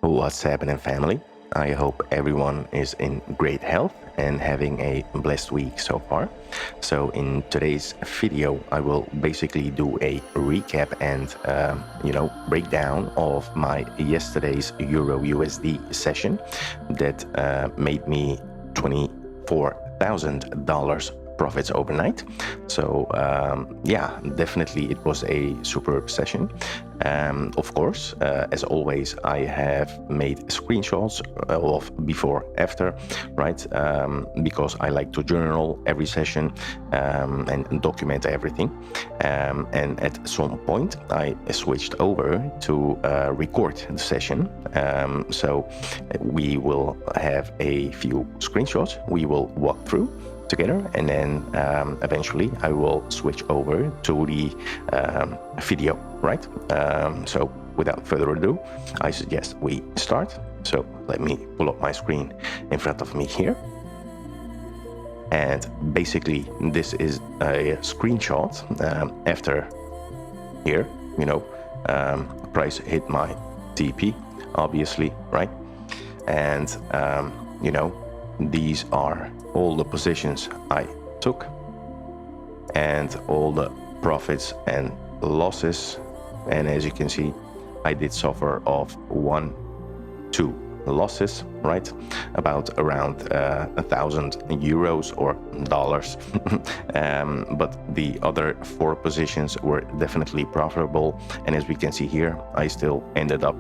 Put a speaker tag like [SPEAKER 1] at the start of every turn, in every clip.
[SPEAKER 1] What's happening, family? I hope everyone is in great health and having a blessed week so far. So in today's video, I will basically do a recap and, breakdown of my yesterday's Euro USD session that made me $24,000 profits overnight. So definitely it was a superb session. Of course, as always, I have made screenshots of before, after, right? Because I like to journal every session and document everything. And at some point, I switched over to record the session. So we will have a few screenshots we will walk through together, and then eventually I will switch over to the video, right? So without further ado, I suggest we start. So let me pull up my screen in front of me here. And basically this is a screenshot after here, price hit my TP, obviously, right? And these are all the positions I took and all the profits and losses. And as you can see, I did suffer of 2 losses, right? About around 1,000 euros or dollars. But the other 4 positions were definitely profitable. And as we can see here, I still ended up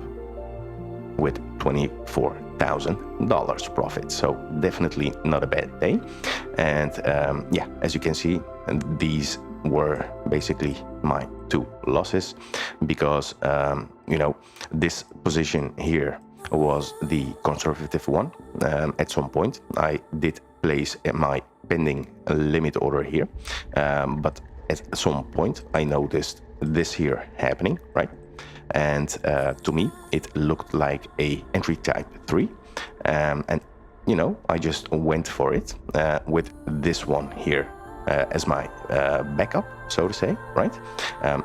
[SPEAKER 1] with $24,000 profit. So definitely not a bad day. And as you can see, these were basically my 2 losses because this position here was the conservative one. At some point I did place my pending limit order here, but at some point I noticed this here happening, right? And to me it looked like a entry type 3, and I just went for it with this one here as my backup, so to say, right?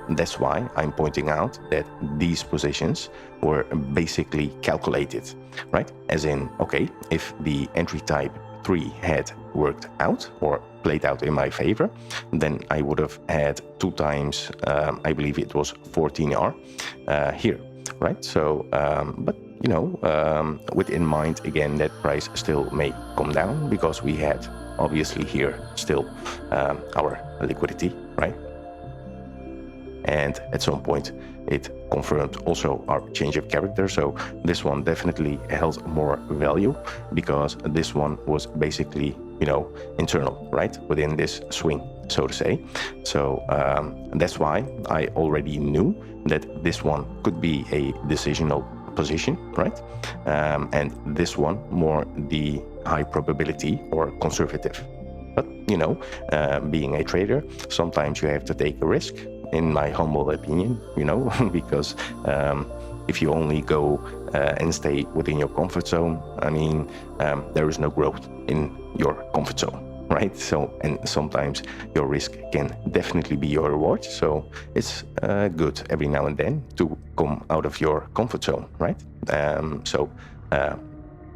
[SPEAKER 1] That's why I'm pointing out that these positions were basically calculated, right? As in, okay, if the entry type 3 had worked out or played out in my favor, then I would have had 2 times, I believe it was 14R here, right? So, but with in mind again that price still may come down because we had obviously here still our liquidity, right? And at some point it confirmed also our change of character. So this one definitely held more value because this one was basically, internal, right? Within this swing, so to say. So that's why I already knew that this one could be a decisional position, right? And this one more the high probability or conservative. But being a trader, sometimes you have to take a risk, in my humble opinion, because if you only go and stay within your comfort zone, I mean, there is no growth in your comfort zone, right? So, and sometimes your risk can definitely be your reward. So it's good every now and then to come out of your comfort zone, right?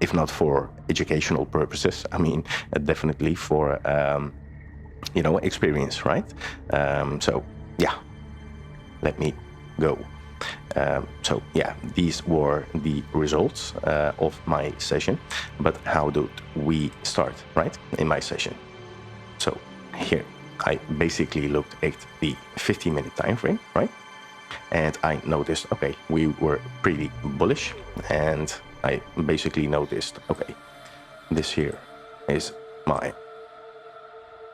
[SPEAKER 1] If not for educational purposes, I mean, definitely for, experience, right? Let me go. These were the results of my session. But how did we start, right, in my session? So here, I basically looked at the 15-minute time frame, right? And I noticed, okay, we were pretty bullish. And I basically noticed, okay, this here is my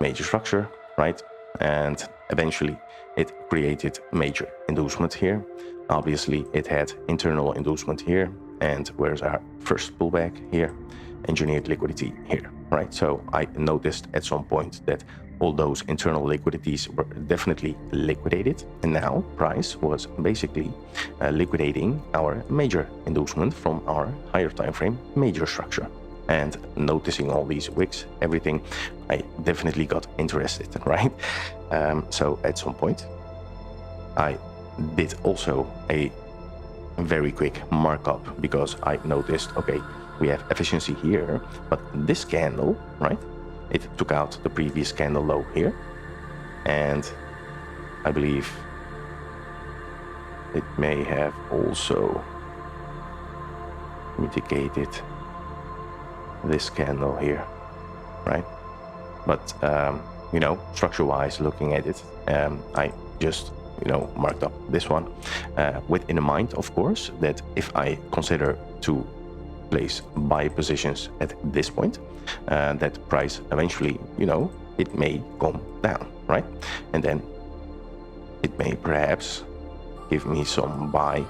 [SPEAKER 1] major structure, right? And eventually it created major inducement here. Obviously it had internal inducement here, and where's our first pullback here, engineered liquidity here, right? So I noticed at some point that all those internal liquidities were definitely liquidated, and now price was basically liquidating our major inducement from our higher time frame major structure. And noticing all these wicks, everything, I definitely got interested, right? So at some point I did also a very quick markup because I noticed, okay, we have efficiency here, but this candle, right? It took out the previous candle low here, and I believe it may have also mitigated this candle here, right? But you know, structure-wise, looking at it, I just marked up this one with in mind, of course, that if I consider to place buy positions at this point, that price eventually, it may come down, right? And then it may perhaps give me some buy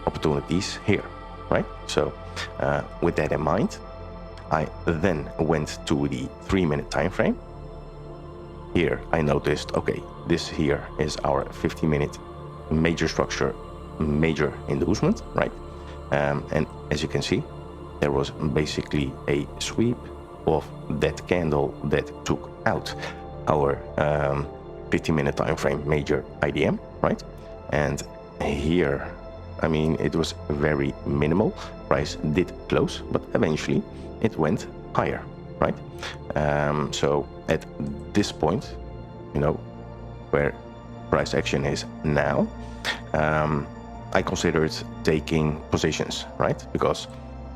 [SPEAKER 1] opportunities here, right? So with that in mind, I then went to the 3-minute time frame. Here I noticed, okay, this here is our 50-minute major structure, major inducement, right? And as you can see, there was basically a sweep of that candle that took out our 50-minute time frame major IDM, right? And here, I mean, it was very minimal. Price did close, but eventually it went higher, right? So at this point, where price action is now, I considered taking positions, right? Because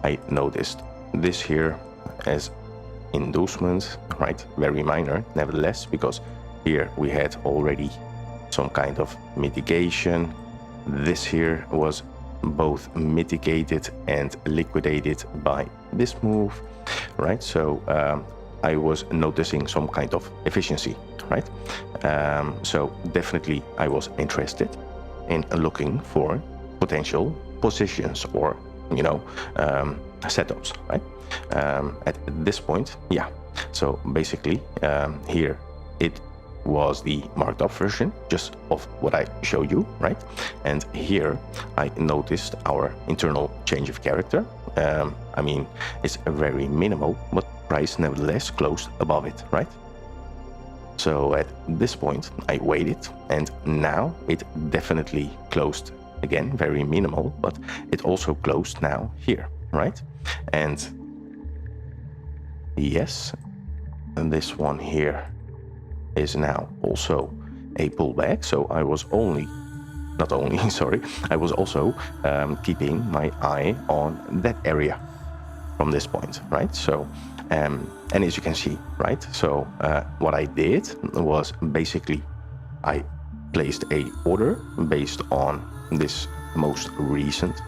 [SPEAKER 1] I noticed this here as inducement, right? Very minor, nevertheless, because here we had already some kind of mitigation. This here was both mitigated and liquidated by this move, right? So I was noticing some kind of efficiency, right? So definitely I was interested in looking for potential positions or setups, right? At this point, yeah. So basically here it was the marked up version just of what I showed you, right? And here I noticed our internal change of character. I mean, it's very minimal, but price nevertheless closed above it, right? So at this point I waited, and now it definitely closed again, very minimal, but it also closed now here, right? And yes, and this one here is now also a pullback. So I was I was also keeping my eye on that area from this point, right? So and as you can see, right, so what I did was basically I placed a order based on this most recent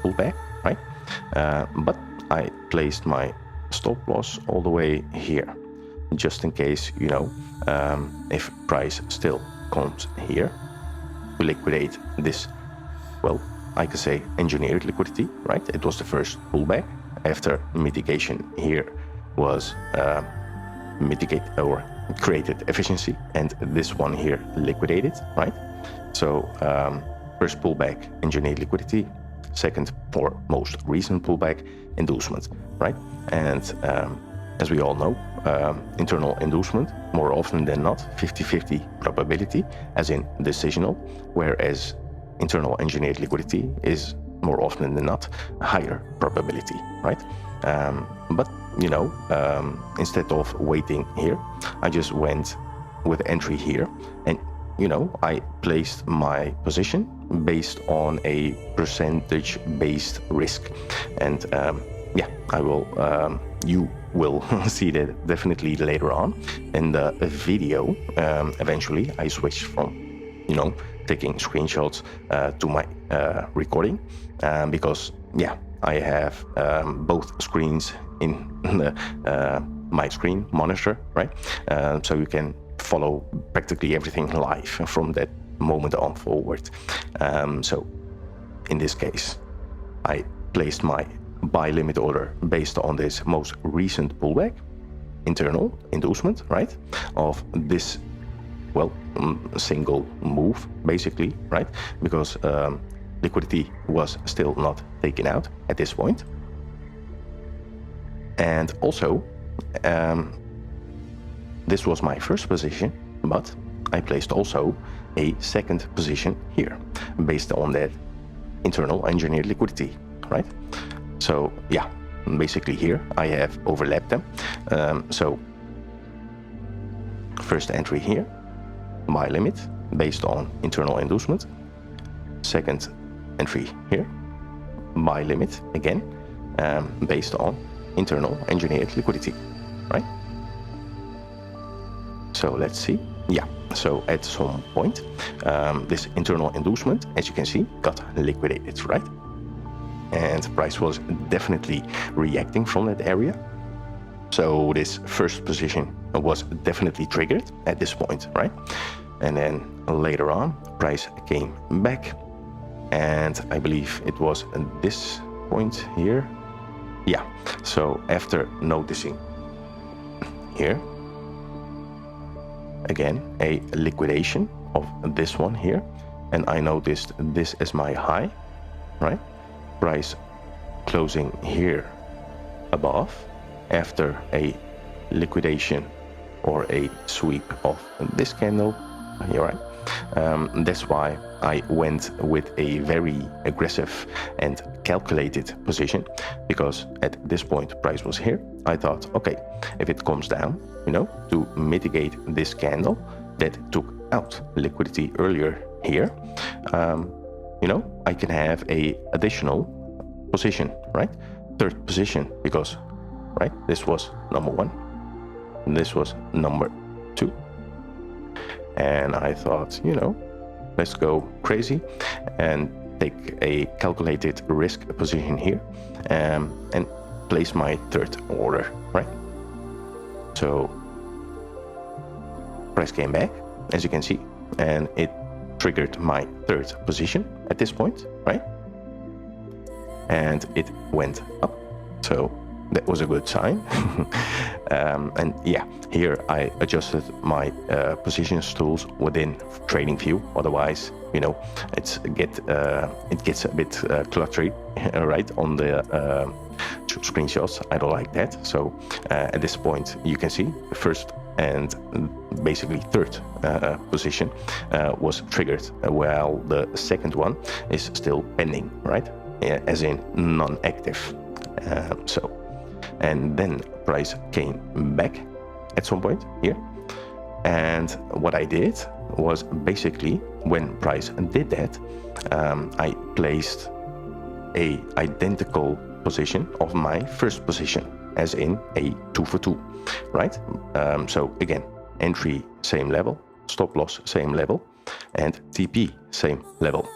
[SPEAKER 1] pullback, right? But I placed my stop loss all the way here, just in case, if price still comes here, we liquidate this, well, I could say engineered liquidity, right? It was the first pullback after mitigation here was mitigate or created efficiency, and this one here liquidated, right? So first pullback, engineered liquidity. Second, or most recent pullback, inducement, right? And as we all know, internal inducement, more often than not, 50-50 probability, as in decisional, whereas internal engineered liquidity is more often than not a higher probability, right? But, instead of waiting here, I just went with entry here, and, I placed my position based on a percentage-based risk. And yeah, I will, you will see that definitely later on in the video. Eventually, I switched from, taking screenshots to my recording because, yeah, I have both screens in the, my screen monitor, right? So you can follow practically everything live from that moment on forward. So in this case, I placed my buy limit order based on this most recent pullback, internal inducement, right, of this, well, single move basically, right, because liquidity was still not taken out at this point. And also this was my first position, but I placed also a second position here based on that internal engineered liquidity, right? So yeah, basically here I have overlapped them. So first entry here, buy limit based on internal inducement. Second entry here, buy limit again, based on internal engineered liquidity, right? So let's see. Yeah, so at some point, this internal inducement, as you can see, got liquidated, right? And price was definitely reacting from that area. So this first position was definitely triggered at this point, right? And then later on, price came back, and I believe it was at this point here. Yeah, so after noticing here, again, a liquidation of this one here, and I noticed this as my high, right? Price closing here above after a liquidation or a sweep of this candle, you're right. That's why I went with a very aggressive and calculated position, because at this point price was here. I thought, okay, if it comes down, you know, to mitigate this candle that took out liquidity earlier here, you know, I can have a additional position, right? Third position, because, right, this was number one, and this was number two. And I thought, you know, let's go crazy and take a calculated risk position here, and place my third order, right? So price came back, as you can see, and it triggered my third position at this point, right? And it went up. So that was a good sign. And yeah, here I adjusted my positions tools within TradingView. Otherwise, you know, it gets a bit cluttery, right, on the screenshots. I don't like that. So at this point, you can see the first and basically third position was triggered, while the second one is still pending, right? As in non-active. So, and then price came back at some point here, and what I did was basically, when price did that, I placed a identical position of my first position, as in a 2 for 2, right? So again, entry same level, stop loss same level, and TP same level.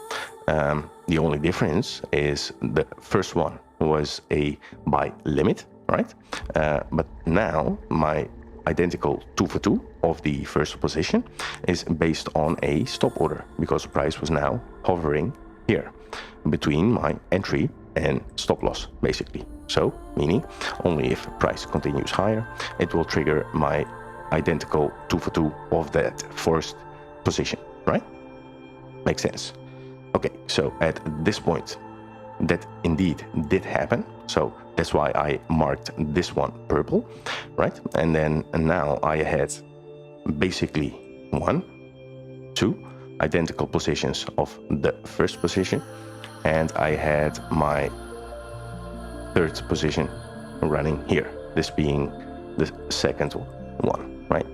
[SPEAKER 1] The only difference is the first one was a buy limit, right? But now my identical 2 for 2 of the first position is based on a stop order, because price was now hovering here between my entry and stop loss, basically. So meaning only if price continues higher, it will trigger my identical 2 for 2 of that first position, right? Makes sense. Okay, so at this point, that indeed did happen. So that's why I marked this one purple, right? And then now I had basically 1, 2 identical positions of the first position, and I had my third position running here, this being the second one, right?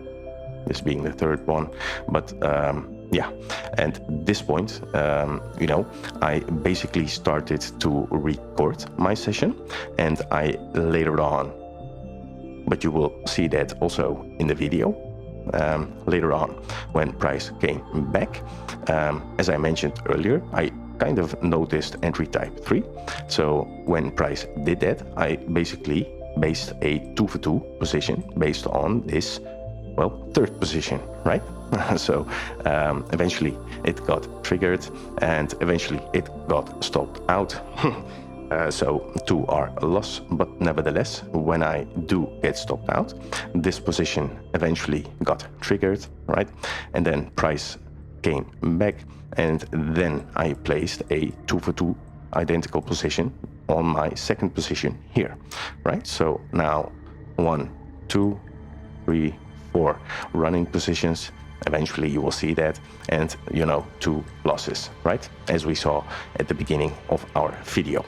[SPEAKER 1] This being the third one. But yeah, and at this point, you know, I basically started to record my session, and I later on, but you will see that also in the video, later on when price came back, as I mentioned earlier, I kind of noticed entry type 3. So when price did that, I basically based a 2 for 2 position based on this, well, third position, right? So eventually it got triggered, and eventually it got stopped out. So to our loss, but nevertheless, when I do get stopped out, this position eventually got triggered, right? And then price came back, and then I placed a 2 for 2 identical position on my second position here, right? So now 1, 2, 3, 4 running positions eventually you will see that, and, you know, 2 losses, right? As we saw at the beginning of our video.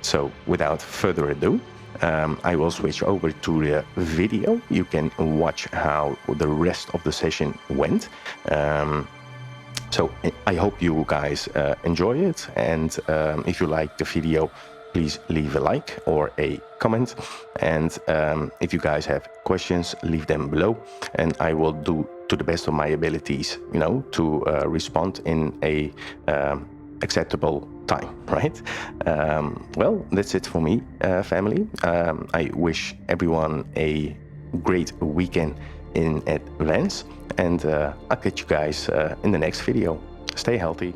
[SPEAKER 1] So without further ado, I will switch over to the video. You can watch how the rest of the session went. So I hope you guys enjoy it, and if you like the video, please leave a like or a comment, and if you guys have questions, leave them below, and I will do to the best of my abilities, you know, to respond in a acceptable time, right? Well, that's it for me, family. I wish everyone a great weekend in advance, and I'll catch you guys in the next video. Stay healthy.